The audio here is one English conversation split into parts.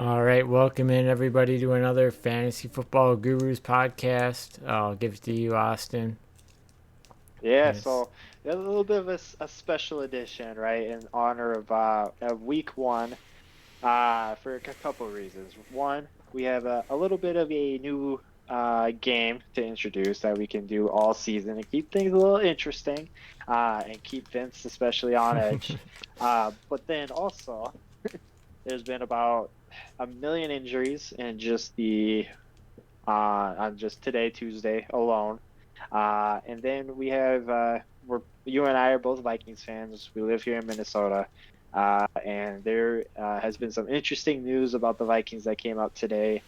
All right, welcome in everybody to another Fantasy Football Gurus podcast. I'll give it to you, Austin. Yeah, Yes. so a little bit of a special edition, right, in honor of week one, for a couple of reasons. One, we have a little bit of a new game to introduce that we can do all season and keep things a little interesting, and keep Vince especially on edge. But then also, there's been about a million injuries in just the on just today, Tuesday alone. And then we have you and I are both Vikings fans. We live here in Minnesota. And there has been some interesting news about the Vikings that came out today,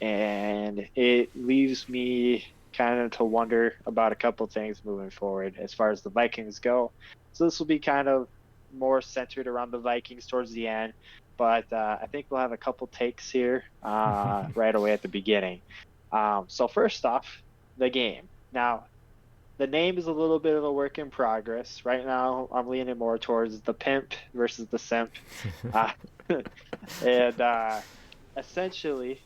and it leaves me kind of to wonder about a couple things moving forward as far as the Vikings go. So this will be kind of more centered around the Vikings towards the end, but I think we'll have a couple takes here right away at the beginning. So first off, the game. Now, the name is a little bit of a work in progress. Right now, I'm leaning more towards the pimp versus the simp. Uh, and essentially,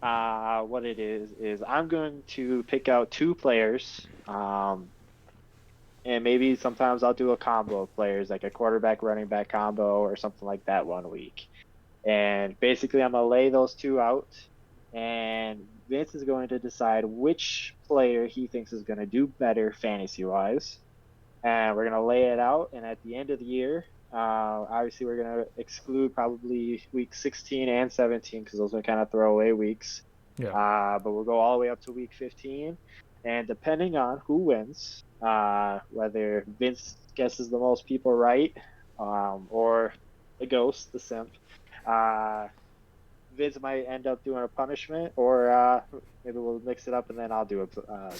what it is I'm going to pick out two players, and maybe sometimes I'll do a combo of players, like a quarterback running back combo or something like that one week. And basically, I'm gonna lay those two out, and Vince is going to decide which player he thinks is going to do better fantasy wise. And we're going to lay it out. And at the end of the year, obviously, we're going to exclude probably week 16 and 17 because those are kind of throwaway weeks. Yeah. But we'll go all the way up to week 15. And depending on who wins, whether Vince guesses the most people right, or the ghost, the simp, uh, Vince might end up doing a punishment, or maybe we'll mix it up and then I'll do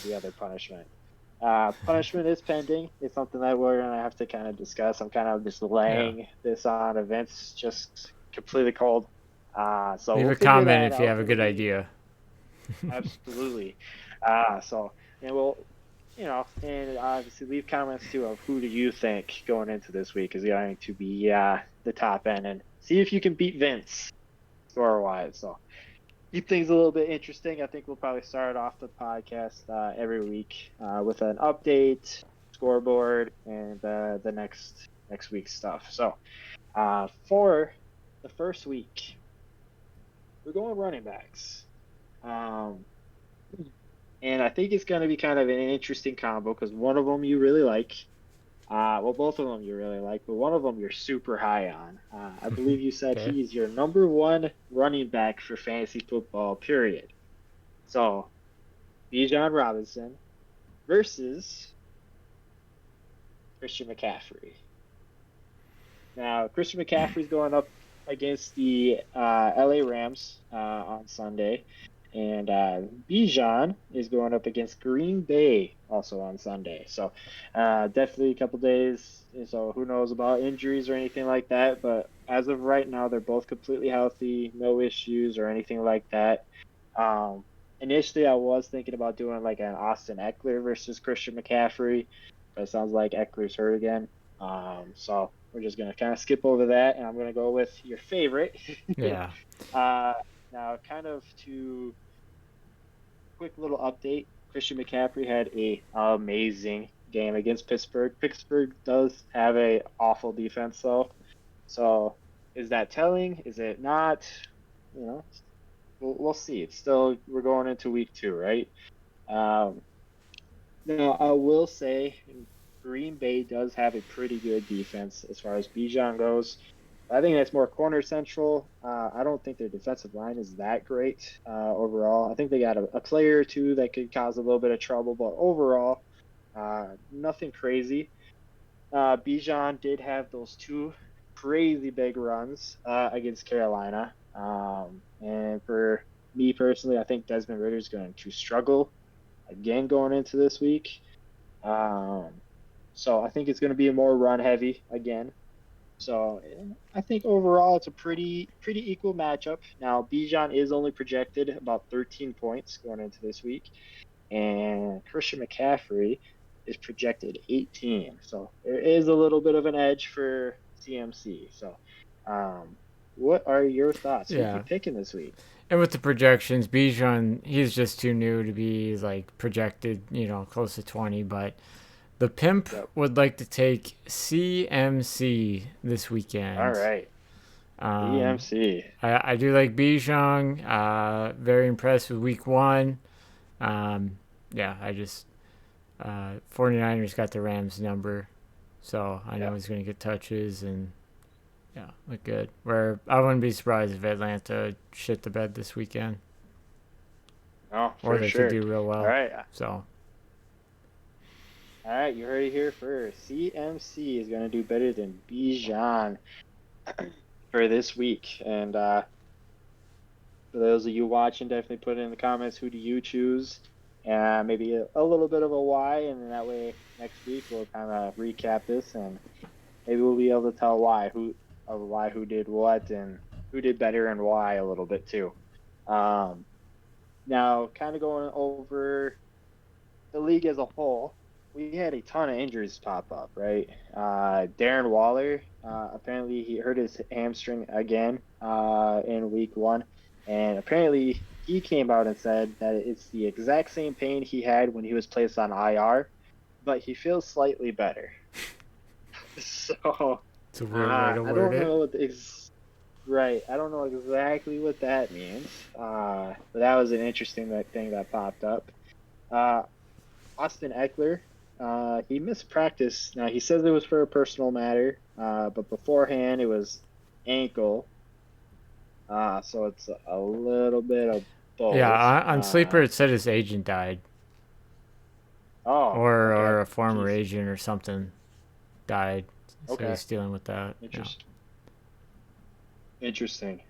the other punishment. Punishment is pending. It's something that we're gonna have to kind of discuss. I'm kind of just Yeah. laying this on events just completely cold. So Leave we'll a figure comment that if you out. have a It'll good be idea. absolutely. So and and obviously leave comments too of who do you think going into this week is going to be the top end, and see if you can beat Vince score wise. So keep things a little bit interesting. I think we'll probably start off the podcast every week with an update, scoreboard, and the next week's stuff. So for the first week, we're going running backs, um, and I think it's going to be kind of an interesting combo because one of them you really like. Well, both of them you really like, but one of them you're super high on. I believe you said Okay. he's your number one running back for fantasy football, period. So Bijan Robinson versus Christian McCaffrey. Now, Christian McCaffrey's going up against the LA Rams on Sunday, and Bijan is going up against Green Bay also on Sunday. So definitely a couple days. So who knows about injuries or anything like that? But as of right now, they're both completely healthy, no issues or anything like that. Um, Initially, I was thinking about doing like an Austin Eckler versus Christian McCaffrey, but it sounds like Eckler's hurt again. So we're just gonna kind of skip over that, and I'm gonna go with your favorite. Yeah. uh, Now, kind of to quick little update, Christian McCaffrey had a amazing game against Pittsburgh. Pittsburgh does have a awful defense though, so is that telling? Is it not? You know, we'll see. It's still we're going into week two, right? Um, Now, I will say Green Bay does have a pretty good defense as far as Bijan goes. I think that's more corner central. I don't think their defensive line is that great overall. I think they got a player or two that could cause a little bit of trouble, but overall, nothing crazy. Bijan did have those two crazy big runs against Carolina. And for me personally, I think Desmond Ritter is going to struggle again going into this week. Um, so I think it's going to be a more run heavy again. So I think overall it's a pretty equal matchup. Now Bijan is only projected about 13 points going into this week, and Christian McCaffrey is projected 18. So there is a little bit of an edge for CMC. So um, what are your thoughts? Who you Yeah. picking this week? And with the projections, Bijan, he's just too new to be like projected, close to 20. But the pimp Yep. would like to take CMC this All weekend. right. Um, CMC. I do like Bijan. Very impressed with week one. Um, yeah, 49ers got the Rams number. So I know Yep. he's going to get touches and, yeah, look good. Where I wouldn't be surprised if Atlanta shit the bed this weekend. No, Or for they could sure. do real All well. right. So, All right. You heard it here first. CMC is going to do better than Bijan for this week. And for those of you watching, definitely put in the comments who do you choose, and maybe a little bit of a why, and then that way next week we'll kind of recap this, and maybe we'll be able to tell why who did what and who did better and why a little bit too. Um, Now, kind of going over the league as a whole, we had a ton of injuries pop up, right? Darren Waller, apparently he hurt his hamstring again in week one. And apparently he came out and said that it's the exact same pain he had when he was placed on IR, but he feels slightly better. So it's a weird way to I word don't it. know right. I don't know exactly what that means. But that was an interesting thing that popped up. Uh, Austin Eckler, he missed practice. Now he says it was for a personal matter, but beforehand it was ankle. So it's a little bit of Yeah, both. on Sleeper it said his agent died. Oh, Or okay. a former Jeez. agent or something died. So Okay. he's dealing with that. Yeah. Interesting. Interesting.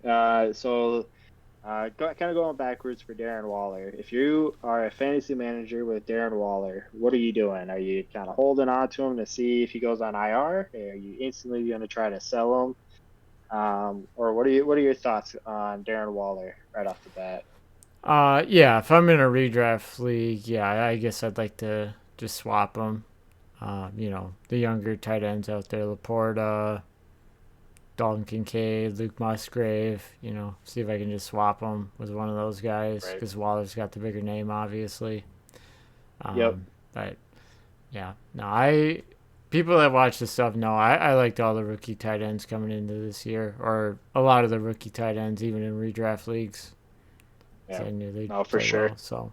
Kind of going backwards for Darren Waller. If you are a fantasy manager with Darren Waller, what are you doing? Are you kind of holding on to him to see if he goes on IR? Or are you instantly going to try to sell him? Or what are your thoughts on Darren Waller right off the bat? Yeah, if I'm in a redraft league, yeah, I guess I'd like to just swap them. The younger tight ends out there, Laporta, Dalton Kincaid, Luke Musgrave, see if I can just swap them with one of those guys Right. because Waller's got the bigger name, obviously. Yep. But yeah, no, people that watch this stuff know I liked all the rookie tight ends coming into this year, or a lot of the rookie tight ends, even in redraft leagues. So Yeah. I knew they'd No, for play sure. well. So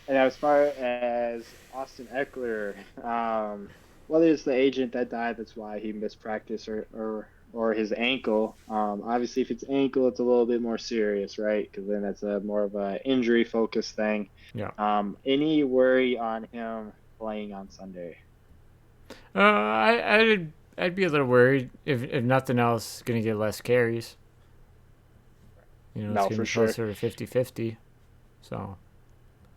And as far as Austin Eckler, whether it's the agent that died, that's why he missed practice, or his ankle. Obviously, if it's ankle, it's a little bit more serious, right? Because then that's a more of a injury focused thing. yeah, Any worry on him playing on Sunday? I'd be a little worried if nothing else, gonna get less carries. It's No, gonna for be sure. closer to 50-50. So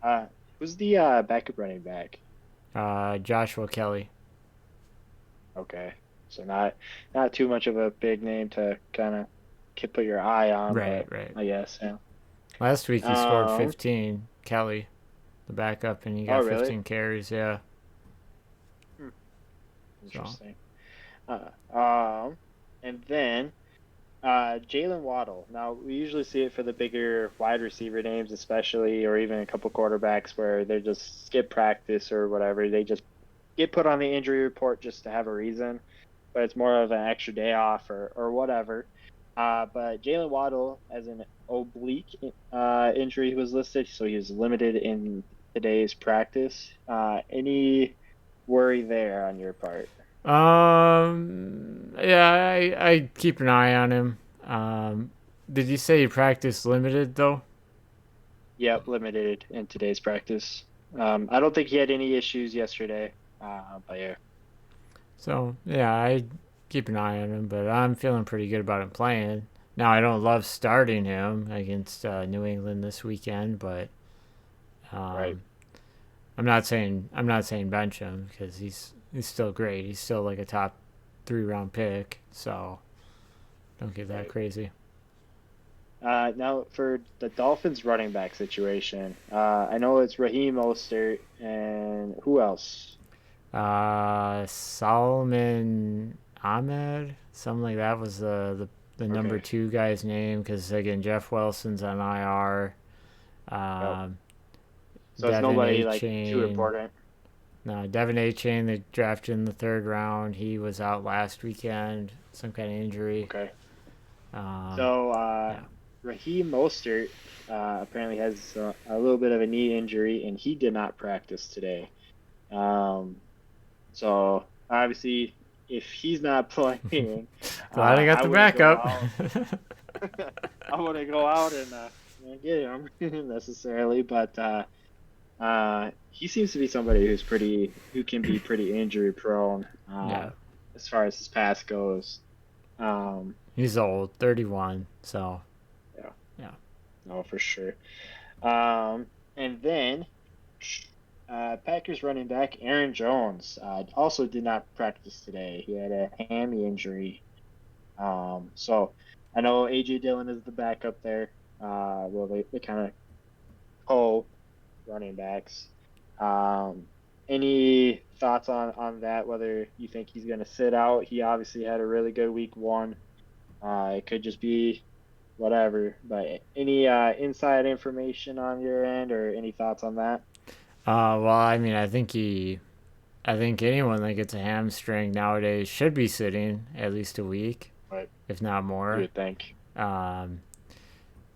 Uh, who's the backup running back? Joshua Kelly. Okay, so not too much of a big name to kind of put your eye on, Right, but right. I guess yeah. Last week he scored Um. 15. Kelly, the backup, and he Oh, got really? 15 carries. Yeah. Hmm, So interesting. Uh, um, and then Jalen Waddle. Now we usually see it for the bigger wide receiver names, especially, or even a couple quarterbacks where they just skip practice or whatever. They just get put on the injury report just to have a reason, but it's more of an extra day off or whatever. But Jalen Waddle, as an oblique injury, was listed, so he was limited in today's practice. Any worry there on your part? yeah, I keep an eye on him. Did you say he practiced limited though? Yep, limited in today's practice. I don't think he had any issues yesterday. But yeah, So yeah, I keep an eye on him, but I'm feeling pretty good about him playing. Now I don't love starting him against New England this weekend, but right, um, I'm not saying bench him because he's still great. He's still like a top 3 round pick, so don't get that right. crazy. Now for the Dolphins running back situation, I know it's Raheem Mostert and who else? Solomon Ahmed, something like that was the the number Okay. two guy's name because again Jeff Wilson's on IR. Yep. Um, So it's Devin A nobody like too Chain. important. No, Devin A Chain they drafted in the third round. He was out last weekend, some kind of injury. Okay. Um, So yeah, Raheem Mostert apparently has a little bit of a knee injury, and he did not practice today. Um, so obviously, if he's not playing, glad I got I the wouldn't go backup. out. I wouldn't go out and get him necessarily, but he seems to be somebody who can be pretty injury prone Yeah, as far as his past goes. Um, he's old, 31. So yeah, yeah, no, for sure. Um, and then Packers running back Aaron Jones also did not practice today. He had a hammy injury. So I know AJ Dillon is the backup there. Well, they kind of co running backs. Um, any thoughts on that? Whether you think he's going to sit out? He obviously had a really good week one. It could just be whatever. But any inside information on your end or any thoughts on that? well, I mean, I think anyone that gets a hamstring nowadays should be sitting at least a week, But if not you more. would think. Um,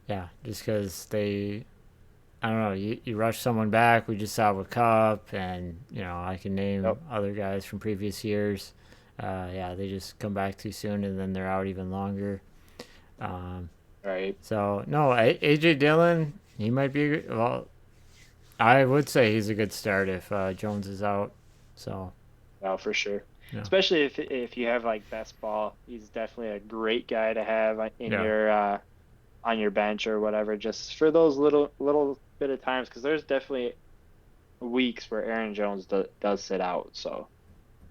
yeah, just because I don't know, you rush someone back. We just saw with Cup, and I can name Yep. other guys from previous years. Yeah, they just come back too soon, and then they're out even longer. Um, Right. so no, AJ Dillon, he might be. Well, I would say he's a good start if Jones is out. So No, for sure. yeah, Especially if you have like best ball, he's definitely a great guy to have in yeah, your on your bench or whatever, just for those little bit of times, because there's definitely weeks where Aaron Jones does sit out. So,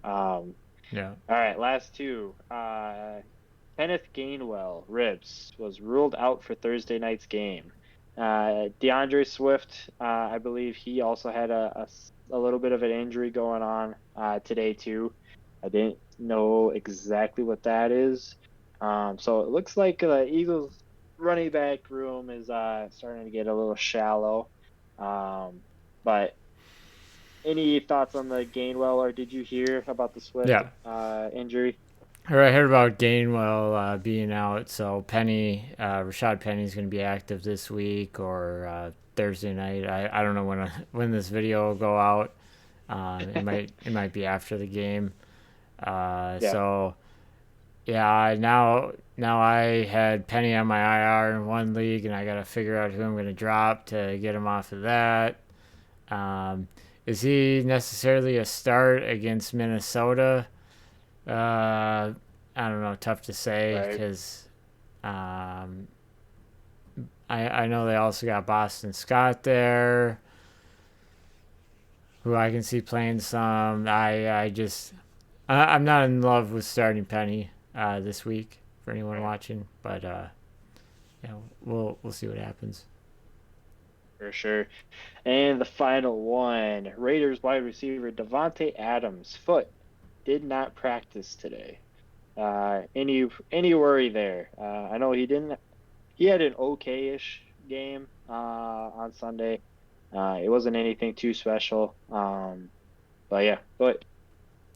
all yeah. right, last two. Kenneth Gainwell, ribs, was ruled out for Thursday night's game. DeAndre Swift, I believe he also had a little bit of an injury going on today too. I didn't know exactly what that is. So it looks like the Eagles running back room is starting to get a little shallow. Um, but any thoughts on the Gainwell, or did you hear about the Swift Yeah, injury? I heard about Gainwell being out, so Rashad Penny's going to be active this week or Thursday night. I don't know when this video will go out. It might be after the game. Yeah, So yeah, now I had Penny on my IR in one league, and I got to figure out who I'm going to drop to get him off of that. Um, is he necessarily a start against Minnesota? Uh, I don't know. Tough to say right. because um, I know they also got Boston Scott there, who I can see playing some. I'm not in love with starting Penny this week for anyone Right. watching, but we'll see what happens. For sure. And the final one, Raiders wide receiver Devontae Adams' foot did not practice today. Any worry there? I know he had an okay-ish game on Sunday. It wasn't anything too special. But yeah, but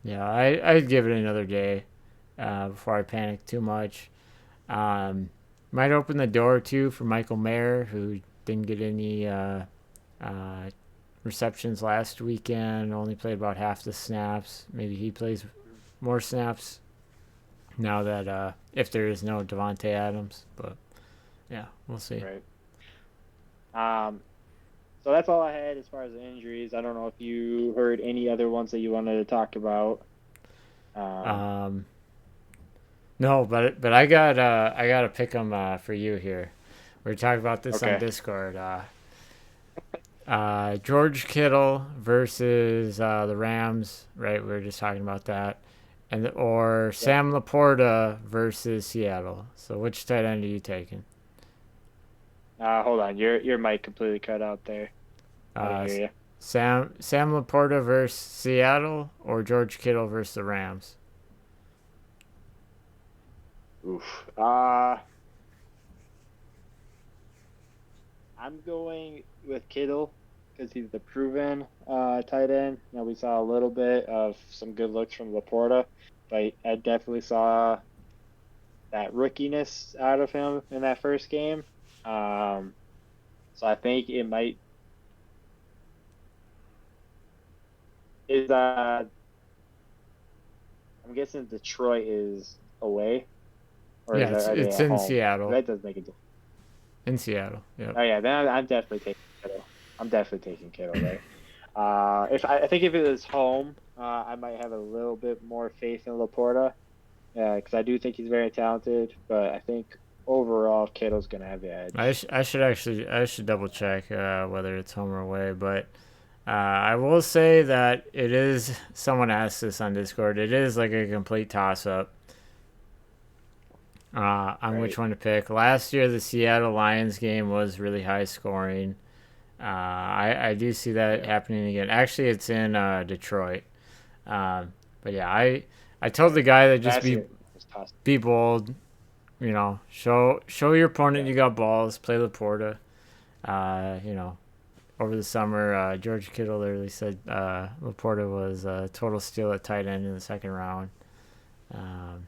Yeah, I'd give it another day before I panic too much. Um, might open the door too for Michael Mayer, who didn't get any uh, receptions last weekend. Only played about half the snaps. Maybe he plays more snaps now that if there is no Devonte Adams. But yeah, we'll see. right. Um, so that's all I had as far as the injuries. I don't know if you heard any other ones that you wanted to talk about. Um, Um, no, but I got to pick them for you here. We are talking about this on okay. Discord. George Kittle versus the Rams, right? We were just talking about that, or Yep. Sam Laporta versus Seattle. So which tight end are you taking? Hold on. Your mic completely cut out there. I didn't Uh, hear you. Sam Laporta versus Seattle, or George Kittle versus the Rams? Oof. I'm going with Kittle because he's the proven tight end. Now we saw a little bit of some good looks from Laporta, but I definitely saw that rookiness out of him in that first game. Um, so I think it might is I'm guessing Detroit is away or Yeah, are they it's at in home? Seattle. That does make a difference. In Seattle. Yep. Oh yeah, then I'm definitely taking Kittle. I'm definitely taking Kittle there. If I think if it was home, I might have a little bit more faith in Laporta. Yeah, because I do think he's very talented, but I think overall Kittle's gonna have the edge. I should double check whether it's home or away, but I will say that it is. Someone asked this on Discord. It is like a complete toss up on which Right. one to pick. Last year, the Seattle Lions game was really high scoring. I do see that Yep. happening again. Actually, it's in Detroit. But yeah, I told the Right. guy that just Last year was tough. be bold. You know, show your opponent Yeah. you got balls. Play Laporta. You know, over the summer, George Kittle literally said Laporta was a total steal at tight end in the second round. Um,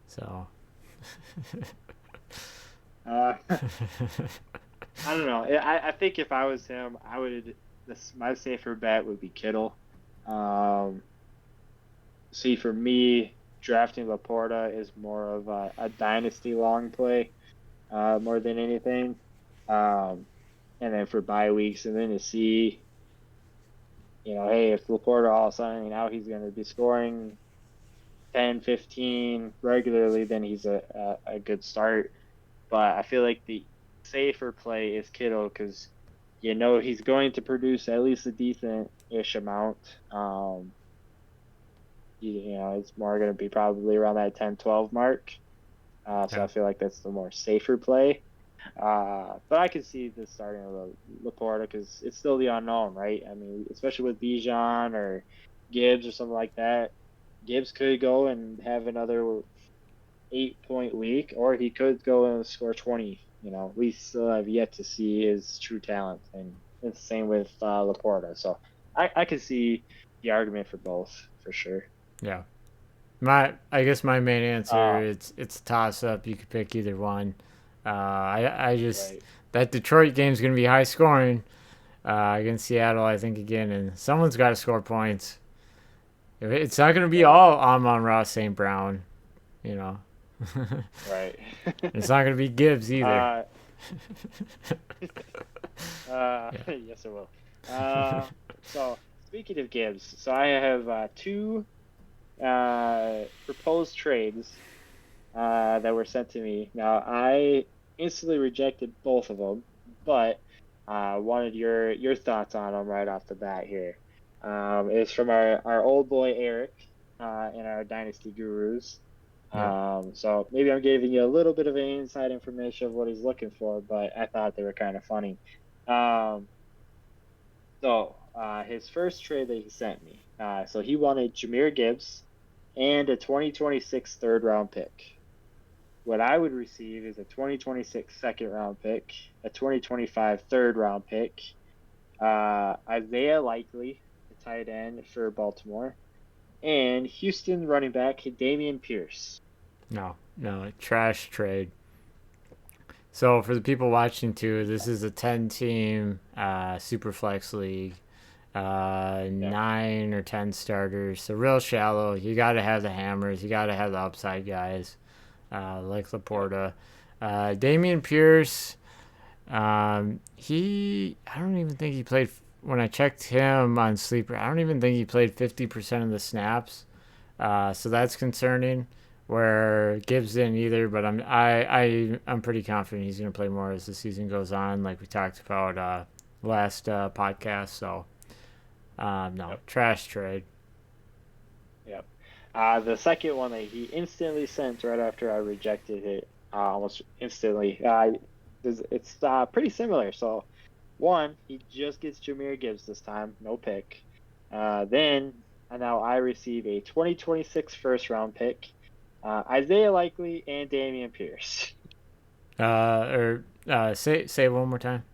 so I don't know. I think if I was him, I would. My safer bet would be Kittle. Um, See, for me, drafting Laporta is more of a dynasty long play, more than anything. Um, and then for bye weeks, and then to see, hey, if Laporta all of a sudden now he's going to be scoring 10, 15 regularly, then he's a good start. But I feel like the safer play is Kittle because he's going to produce at least a decent-ish amount. It's more going to be probably around that 10, 12 mark. So yeah, I feel like that's the more safer play. But I can see this starting with Laporta because it's still the unknown, right? I mean, especially with Bijan or Gibbs or something like that. Gibbs could go and have another 8 point week, or he could go and score 20. We still have yet to see his true talent, and it's the same with Laporta. So I can see the argument for both for sure. yeah. I guess my main answer Uh, it's a toss up. You could pick either one. I just right. that Detroit game's gonna be high scoring against Seattle. I think again, and someone's got to score points. It's not gonna be Right. all Amon-Ra St. Brown, you know. Right. It's not gonna be Gibbs either. uh, Yeah. yes, it will. So speaking of Gibbs, so I have two proposed trades that were sent to me. Now I instantly rejected both of them, but wanted your thoughts on them right off the bat here. It's from our old boy Eric in our Dynasty Gurus. Yep. So maybe I'm giving you a little bit of an inside information of what he's looking for, but I thought they were kind of funny. Um, his first trade that he sent me, so he wanted Jameer Gibbs and a 2026 third round pick. What I would receive is a 2026 second round pick, a 2025 third round pick, Isaiah Likely, the tight end for Baltimore, and Houston running back Damian Pierce. No, no, trash trade. So for the people watching too, this is a 10 team super flex league. Yep, 9 or 10 starters. So real shallow. You got to have the hammers. You got to have the upside guys like yep. Laporta. Damian Pierce. I don't even think he played. When I checked him on Sleeper, I don't even think he played 50% of the snaps. So that's concerning. Where Gibbs didn't either, but I'm pretty confident he's going to play more as the season goes on, like we talked about last podcast. So no, Yep. trash trade. Yep. The second one that he instantly sent right after I rejected it, almost instantly. It's pretty similar. So, one, he just gets Jameer Gibbs this time, no pick. Then, and now I receive a 2026 first round pick, Isaiah Likely and Damian Pierce. Say it one more time.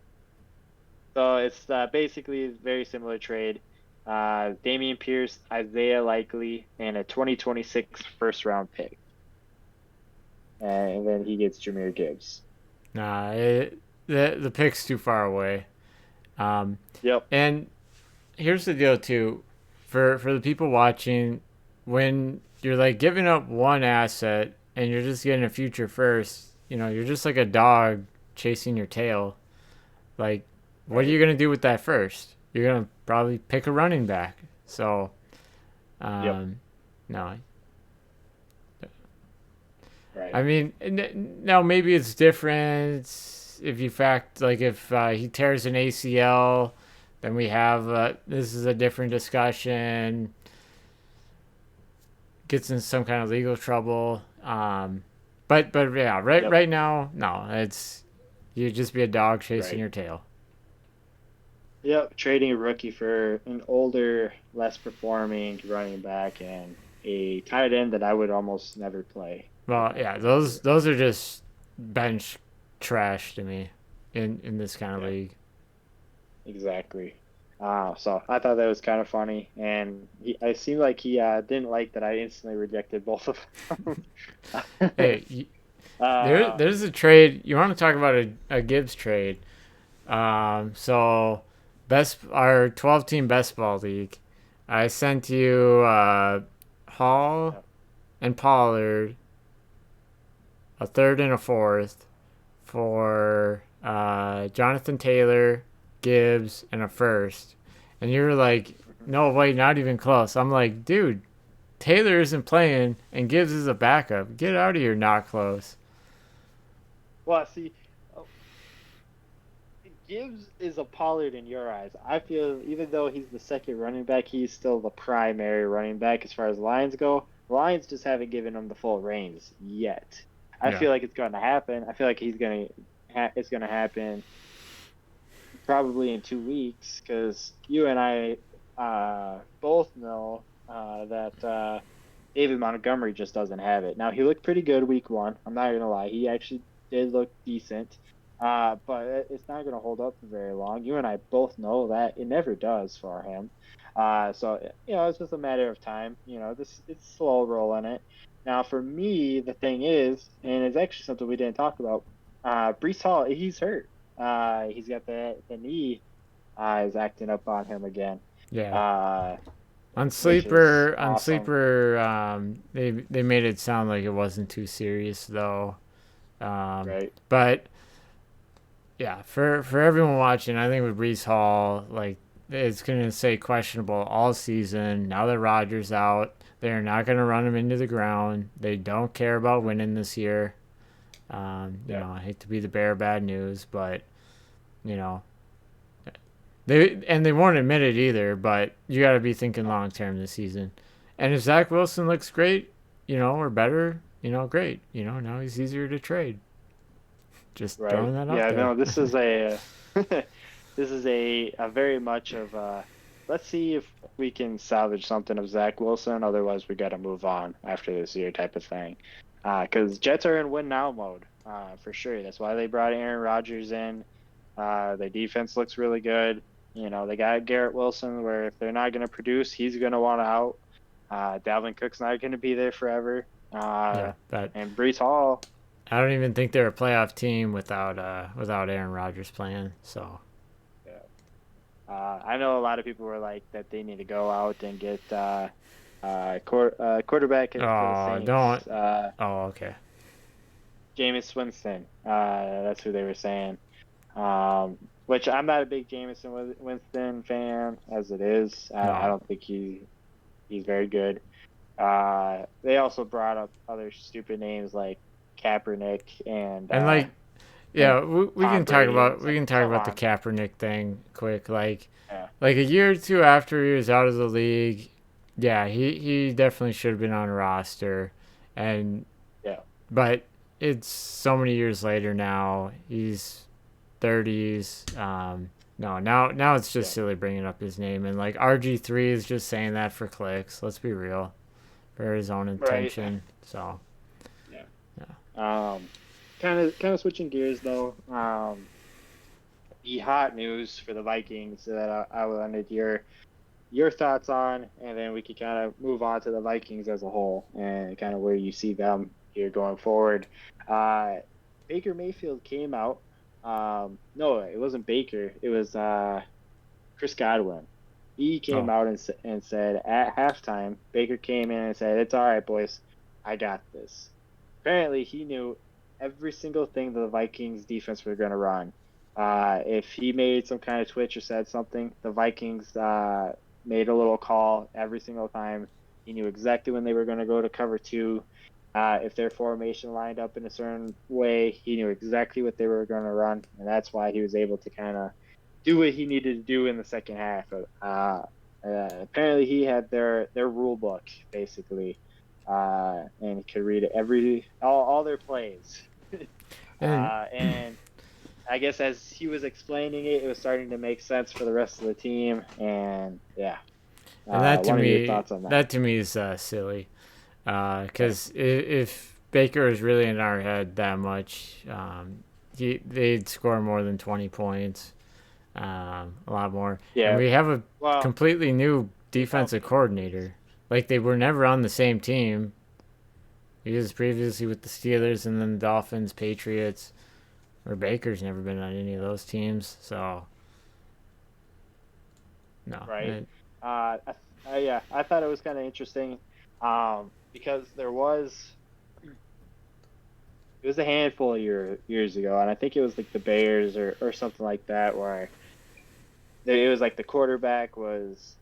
So it's basically a very similar trade. Damian Pierce, Isaiah Likely, and a 2026 first round pick. And then he gets Jameer Gibbs. Nah, the pick's too far away. Um, Yep. and here's the deal too, for the people watching, when you're like giving up one asset and you're just getting a future first, you're just like a dog chasing your tail. Like, what are Right. you gonna do with that first? You're gonna probably pick a running back. So, Yep. um, no, Right. I mean, now maybe it's different if you fact like if he tears an ACL, then we have this is a different discussion. Gets in some kind of legal trouble. But yeah, Yep. right now, no, it's you just be a dog chasing Right. your tail. Yep. Trading a rookie for an older, less performing running back and a tight end that I would almost never play Well, yeah, those ever. those are just bench trash to me in this kind of Yep. league. Exactly. So I thought that was kind of funny, and I seemed like he didn't like that I instantly rejected both of them. Hey, uh, there's a trade. You want to talk about a Gibbs trade? So best our 12 team best ball league. I sent you Hall yep. and Pollard, a third and a fourth for Jonathan Taylor, Gibbs, and a first. And you were like, Mhm. no, wait, not even close. I'm like, dude, Taylor isn't playing and Gibbs is a backup. Get out of here, not close. Well, see, uh, Gibbs is a Pollard in your eyes. I feel even though he's the second running back, he's still the primary running back as far as Lions go. The Lions just haven't given him the full reins yet. I Yeah. feel like it's going to happen. I feel like it's going to happen probably in 2 weeks because you and I both know that David Montgomery just doesn't have it. Now he looked pretty good week one. I'm not gonna lie, he actually did look decent, but it's not gonna hold up for very long. You and I both know that it never does for him. So it's just a matter of time. This it's slow rolling it. Now for me, the thing is, and it's actually something we didn't talk about. Brees Hall, he's hurt. He's got the knee is acting up on him again, Yeah. uh, On which is awesome, Sleeper, they made it sound like it wasn't too serious though. right? But yeah, for everyone watching, I think with Brees Hall, like it's gonna say questionable all season. Now that Rodgers out, they're not gonna run him into the ground. They don't care about Mhm. winning this year. Yeah, I hate to be the bearer of bad news, but you know they won't admit it either. But you got to be thinking no, long term this season. And if Zach Wilson looks great, or better, great. Now he's easier to trade. Just right. throwing that out Yeah, there. no, this is a this is a very much of let's see if we can salvage something of Zach Wilson. Otherwise, we got to move on after this year type of thing. Because Jets are in win now mode, for sure. That's why they brought Aaron Rodgers in. Their defense looks really good. They got Garrett Wilson, where if they're not going to produce, he's going to want out. Dalvin Cook's not going to be there forever. Yeah, but And Brees Hall, I don't even think they're a playoff team without Aaron Rodgers playing. So yeah. I know a lot of people were like that they need to go out and get quarterback for the oh don't Saints, oh okay Jameis Winston. That's who they were saying. Which I'm not a big Jameis Winston fan as it is. I no don't think he's very good. They also brought up other stupid names like Kaepernick and like and yeah we Tom can talk Brady, and about it's we like, can talk come about the on. Kaepernick thing quick Yeah, like a year or two after he was out of the league. Yeah, he definitely should have been on a roster, and yeah, but it's so many years later now. He's 30s. No, now it's just yeah. silly bringing up his name, and like RG3 is just saying that for clicks. Let's be real, for his own Right. attention. So Kind of switching gears though. The hot news for the Vikings that I wanted your thoughts on, and then we could kind of move on to the Vikings as a whole and kind of where you see them here going forward. Uh, Baker Mayfield came out. No, it wasn't Baker. It was Chris Godwin. He came Oh, out and said at halftime, Baker came in and said, "It's all right, boys. I got this." Apparently, he knew every single thing that the Vikings defense were going to run. If he made some kind of twitch or said something, the Vikings made a little call every single time. He knew exactly when they were going to go to cover two. If their formation lined up in a certain way, he knew exactly what they were going to run, and that's why he was able to kind of do what he needed to do in the second half. Apparently, he had their rule book basically, and he could read all their plays. and And I guess as he was explaining it, it was starting to make sense for the rest of the team. And yeah, and that to what are your me, thoughts on that? that to me is silly. Okay. Because if Baker is really in our head that much, they'd score more than 20 points, a lot more. And Yeah. we have a Well, completely new without defensive Baker, at least. coordinator. Like they were never on the same team. He was previously with the Steelers and then the Dolphins, Patriots. Or Baker's never been on any of those teams. So no, Right? Yeah, I thought it was kind of interesting, because it was a handful of years ago, and I think it was like the Bears or something like that, where it was like the quarterback was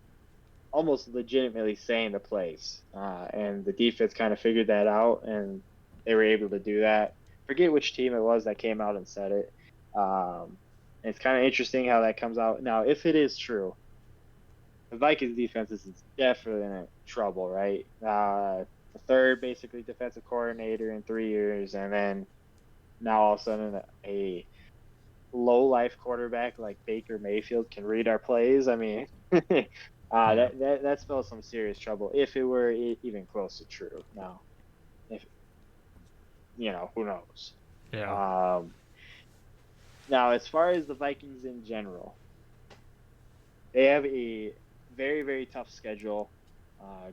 almost legitimately saying the plays, and the defense kind of figured that out, and they were able to do that. Forget which team it was that came out and said it. And it's kind of interesting how that comes out. Now, if it is true, the Vikings defense is definitely in trouble, right? The third basically defensive coordinator in 3 years, and then now all of a sudden a low life quarterback like Baker Mayfield can read our plays. I mean, yeah, that spells some serious trouble if it were even close to true. Now, if who knows? yeah, Um, Now, as far as the Vikings in general, they have a very tough schedule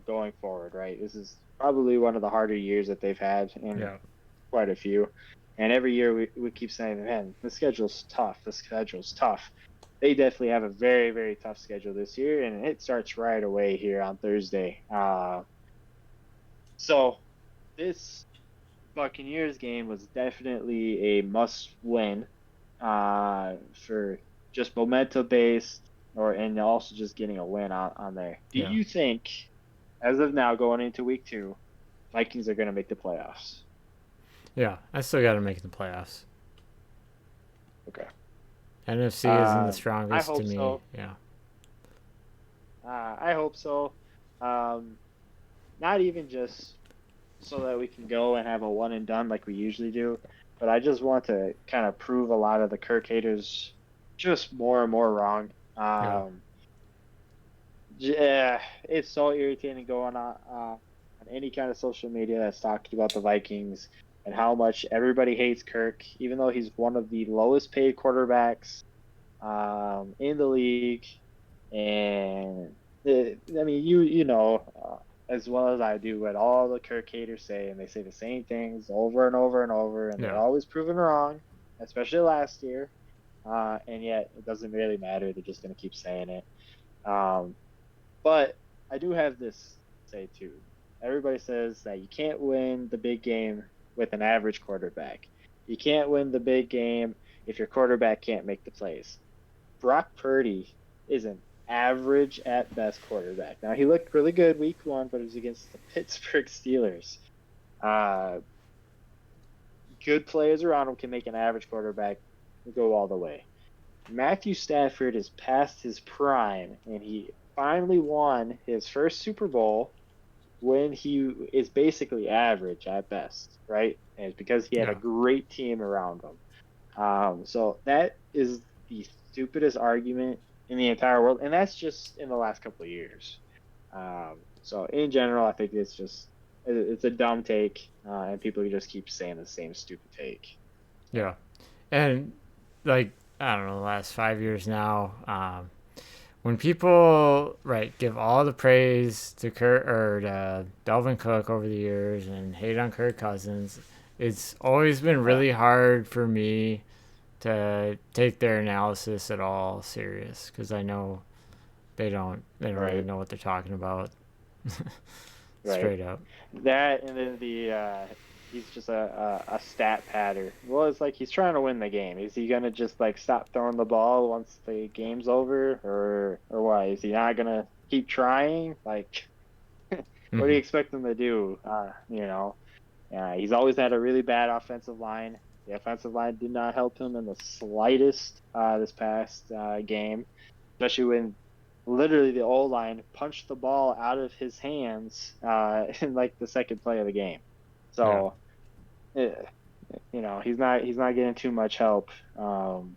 going forward. Right, this is probably one of the harder years that they've had in yeah, quite a few. And every year we keep saying, man, the schedule's tough. The schedule's tough. They definitely have a very tough schedule this year, and it starts right away here on Thursday. So this Buccaneers game was definitely a must win for just momentum based, and also just getting a win on there. Do yeah, you think, as of now, going into week two, Vikings are going to make the playoffs? yeah. I still got to make the playoffs. Okay. NFC isn't the I strongest to hope me. so. Yeah, I hope so. Um, Not even just so that we can go and have a one and done like we usually do, but I just want to kind of prove a lot of the Kirk haters just more and more wrong. yeah, Yeah, it's so irritating going on any kind of social media that's talking about the Vikings and how much everybody hates Kirk, even though he's one of the lowest paid quarterbacks in the league. And I mean, you know as well as I do what all the Kirk haters say, and they say the same things over and over and over, and they're yeah, always proven wrong, especially last year. And yet it doesn't really matter; they're just going to keep saying it. Um, but I do have this to say too. Everybody says that you can't win the big game with an average quarterback. You can't win the big game if your quarterback can't make the plays. Brock Purdy is an average at best quarterback. Now he looked really good week one, but it was against the Pittsburgh Steelers. Uh, Good players around him can make an average quarterback go all the way. Matthew Stafford is past his prime, and he finally won his first Super Bowl when he is basically average at best, right? And it's because he had a yeah, great team around him. So that is the stupidest argument in the entire world, and that's just in the last couple of years. So in general, I think it's just it's a dumb take, and people just keep saying the same stupid take. So Yeah, and like I don't know, the last 5 years now, when people give all the praise to Kurt or to Delvin Cook over the years and hate on Kirk Cousins, it's always been yeah, really hard for me to take their analysis at all serious because I know they don't really right, know what they're talking about. right. Straight up. That and then the he's just a stat patter. Well, it's like he's trying to win the game. Is he gonna just like stop throwing the ball once the game's over, or why? Is he not gonna keep trying? Like, what do Hmm. you expect him to do? He's always had a really bad offensive line. The offensive line did not help him in the slightest this past game, especially when literally the O line punched the ball out of his hands in like the second play of the game. Yeah. So, eh, he's not getting too much help. And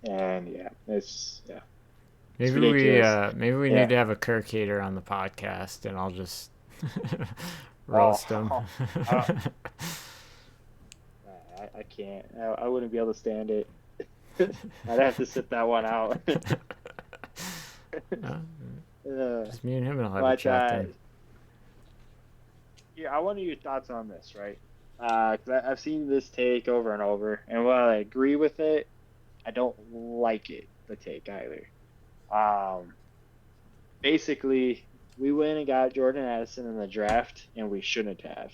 yeah, it's ridiculous. Maybe we need Yeah. to have a Kirk hater on the podcast, and I'll just Oh, roast him. I, I can't. I wouldn't be able to stand it. I'd have to sit that one out. Uh, uh, just me and him, and I'll have a but chat then. yeah, I wonder your thoughts on this, right? Because I've seen this take over and over, and while I agree with it, I don't like it. The take either. Um, Basically, we went and got Jordan Addison in the draft, and we shouldn't have,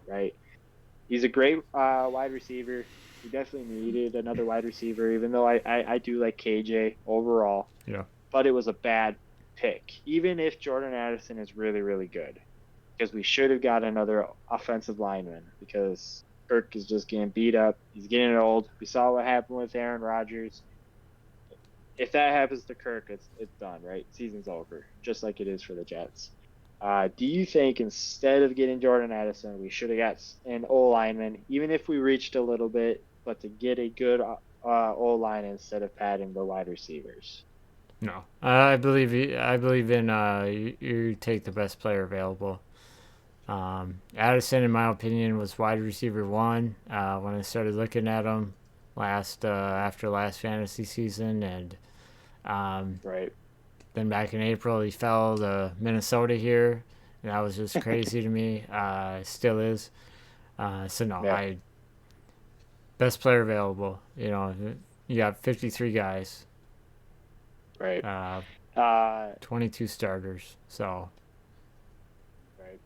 right? He's a great wide receiver. We definitely needed another wide receiver, even though I do like KJ overall, Yeah. but it was a bad pick, even if Jordan Addison is really, really good, because we should have got another offensive lineman because Kirk is just getting beat up. He's getting old. We saw what happened with Aaron Rodgers. If that happens to Kirk, it's done, right? Season's over, just like it is for the Jets. Do you think instead of getting Jordan Addison, we should have got an O lineman, even if we reached a little bit, but to get a good O line instead of padding the wide receivers? No, I believe in you take the best player available. Addison, in my opinion, was wide receiver one when I started looking at him after last fantasy season, and um, Right. then back in April he fell to Minnesota here, and that was just crazy to me. Still is. So no, Yeah. I best player available. You know, you got 53 guys, Right. uh, Uh, 22 starters. So right.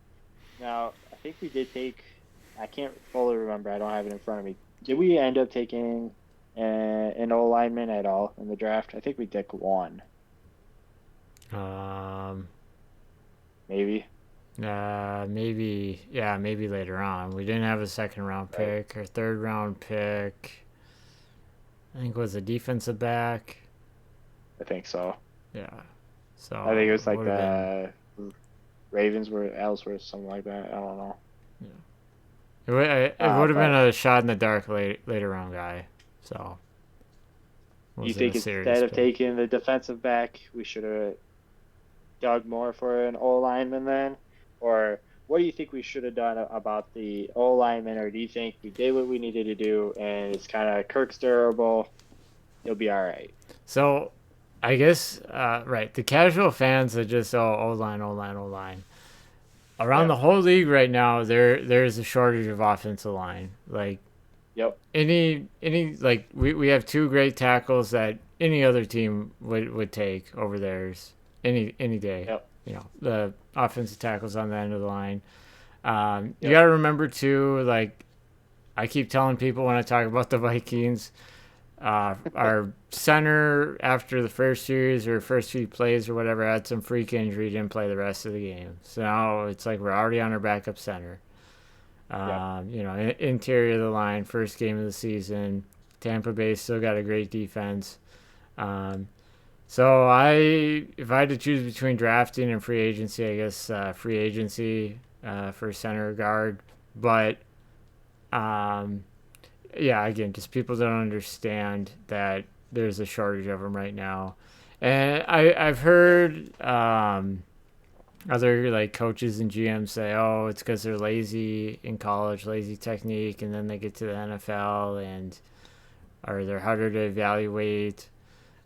Now, I think we did take. I can't fully remember. I don't have it in front of me. Did we end up taking an O lineman at all in the draft? I think we took one, um, maybe. maybe yeah, maybe later on. We didn't have a second round Right. pick. Our third round pick, I think, was a defensive back. I think so. Yeah. I think it So was it like would have been the Ravens were Ellsworth, something like that. I don't know. yeah. It would have been But a shot in the dark later round guy. So it do you wasn't a think serious instead of pick. taking the defensive back, we should have dug more for an O lineman then? Or what do you think we should have done about the O lineman? Or do you think we did what we needed to do and it's kind of Kirk's durable? He'll be all right. So I guess right, the casual fans that just O line, O line, O line. Around Yeah. the whole league right now, there's a shortage of offensive line. Like Yep. any like we have two great tackles that any other team would take over theirs any day. Yep. You know, the offensive tackles on the end of the line. You Yep. got to remember too, like I keep telling people when I talk about the Vikings, our center after the first series or first few plays or whatever had some freak injury, didn't play the rest of the game. So now it's like we're already on our backup center. Yep. Interior of the line, first game of the season. Tampa Bay still got a great defense. Um, so if I had to choose between drafting and free agency, I guess free agency for center guard. But um, yeah, again, just people don't understand that there's a shortage of them right now. And I've heard other like coaches and GMs say, "Oh, it's because they're lazy in college, lazy technique," and then they get to the NFL and or they're harder to evaluate.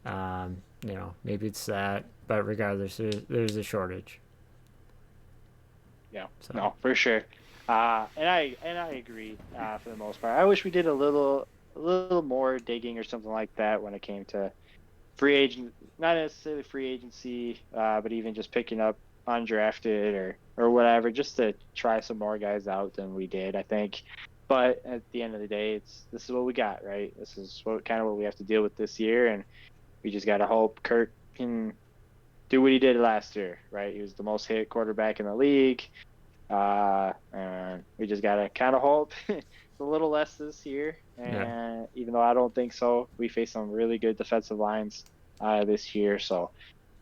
Maybe it's that, but regardless, there's a shortage. Yeah, So no, for sure. And I agree for the most part. I wish we did a little more digging or something like that when it came to free agent, not necessarily free agency, but even just picking up undrafted or whatever, just to try some more guys out than we did, I think. But at the end of the day, this is what we got, right? This is what we have to deal with this year, and we just got to hope Kirk can do what he did last year, right? He was the most hit quarterback in the league. And we just gotta kind of hope it's a little less this year. yeah, And even though I don't think so, we face some really good defensive lines this year. So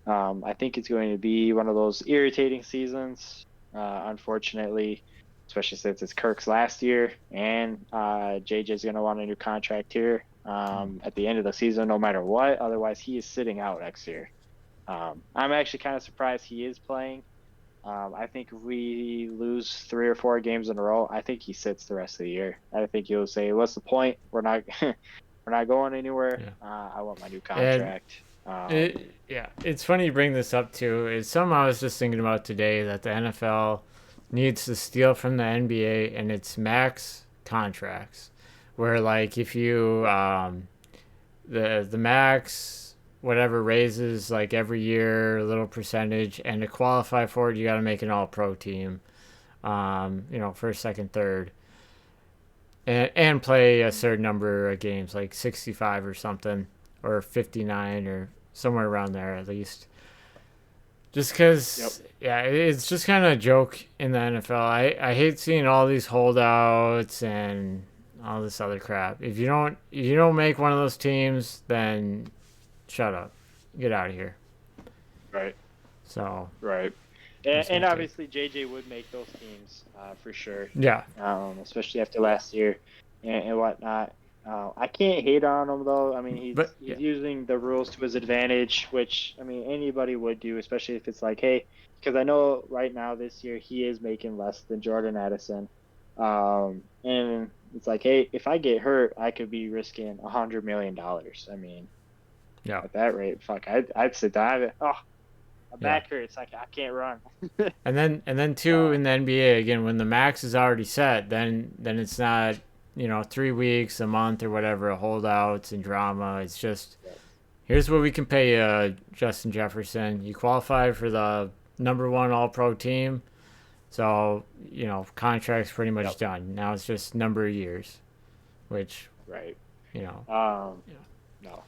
I think it's going to be one of those irritating seasons, unfortunately, especially since it's Kirk's last year and JJ's going to want a new contract here at the end of the season, no matter what. Otherwise, he is sitting out next year. I'm actually kind of surprised he is playing. I think if we lose 3 or 4 games in a row, I think he sits the rest of the year. I think he'll say, "What's the point? We're not, we're not going anywhere. yeah. I want my new And contract." Um, it's funny you bring this up too. It's something I was just thinking about today that the NFL needs to steal from the NBA and it's max contracts, where like if you the max whatever raises like every year a little percentage, and to qualify for it you got to make an all pro team, first, second, third, and play a certain number of games like 65 or something, or 59 or somewhere around there at least. Just yep. because, yeah, it's just kind of a joke in the NFL. I hate seeing all these holdouts and all this other crap. If you don't make one of those teams, then shut up, get out of here. Right. So Right. And, that's my and take. obviously JJ would make those teams for sure, Yeah, especially after last year and whatnot. I can't hate on him though. I mean, he's but he's yeah, using the rules to his advantage, which I mean anybody would do, especially if it's like, hey, because I know right now this year he is making less than Jordan Addison, and it's like, hey, if I get hurt, I could be risking $100 million. I mean, yeah, at that rate, fuck, I'd sit down. Oh, my yeah. back hurts. I can't run. And then too Uh, in the NBA again, when the max is already set, then it's not 3 weeks, a month, or whatever holdouts and drama. It's just yeah, here's what we can pay you, Justin Jefferson. You qualified for the number one All Pro team, so contract's pretty much yep, done. Now it's just number of years, which right. you know, Um, yeah, no,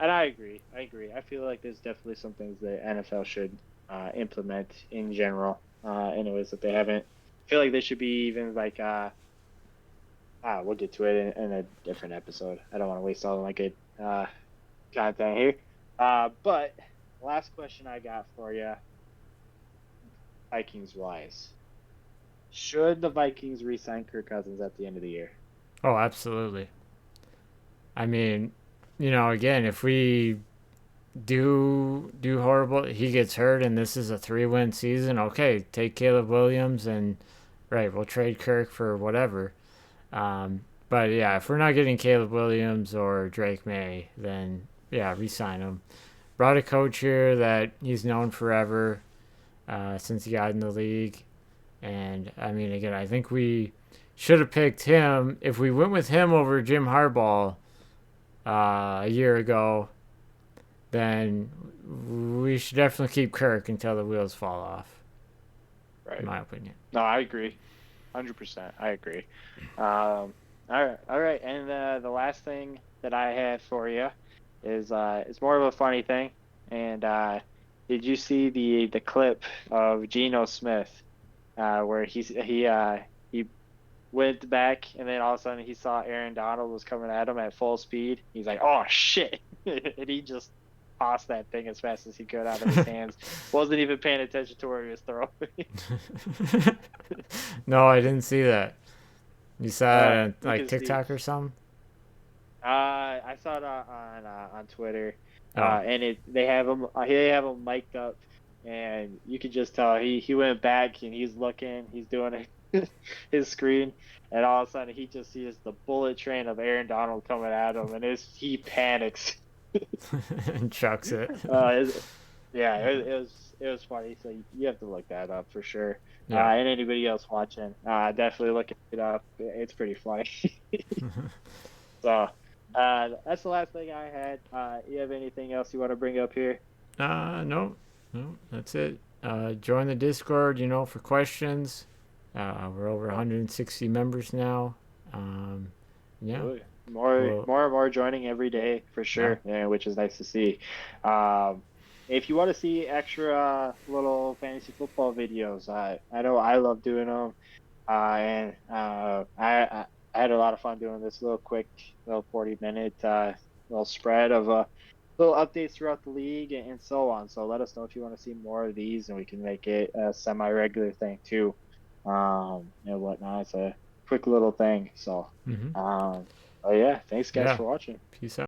and I agree. I agree. I feel like there's definitely some things the NFL should implement in general, in ways that they haven't. I feel like they should be even like we'll get to it in a different episode. I don't want to waste all of my good content here. But last question I got for you, Vikings wise, should the Vikings re-sign Kirk Cousins at the end of the year? oh, absolutely. I mean, again, if we do horrible, he gets hurt, and this is a 3-win season. Okay, take Caleb Williams, and right, we'll trade Kirk for whatever. But yeah, if we're not getting Caleb Williams or Drake May, then yeah, re-sign him. Brought a coach here that he's known forever, since he got in the league, and I mean, again, I think we should have picked him. If we went with him over Jim Harbaugh a year ago, then we should definitely keep Kirk until the wheels fall off, in Right. my opinion. No, I agree. 100%. I agree. All right. All right. And the last thing that I had for you is it's more of a funny thing. And did you see the clip of Geno Smith where he went back and then all of a sudden he saw Aaron Donald was coming at him at full speed. He's like, "Oh shit." And he just tossed that thing as fast as he could out of his hands. Wasn't even paying attention to where he was throwing. No, I didn't see that. You saw it on You like can see. TikTok or something? I saw it on Twitter, Oh, and they have him mic'd up and you could just tell he went back and he's looking, he's doing his screen, and all of a sudden he just sees the bullet train of Aaron Donald coming at him, and he panics. And chucks it. It, yeah, it was funny. So you have to look that up for sure. Yeah. And anybody else watching, definitely look it up. It's pretty funny. So, that's the last thing I had. You have anything else you want to bring up here? No, no, that's it. Join the Discord, for questions. We're over 160 members now. Um, yeah, Ooh, more, well, more and more joining every day for yeah. sure, yeah, which is nice to see. Um, if you want to see extra little fantasy football videos, I know I love doing them, and I had a lot of fun doing this little quick, little 40-minute little spread of little updates throughout the league and so on. So let us know if you want to see more of these, and we can make it a semi-regular thing too, and whatnot. It's a quick little thing, so. Mm-hmm. Um, oh yeah, thanks guys Yeah. for watching. Peace out.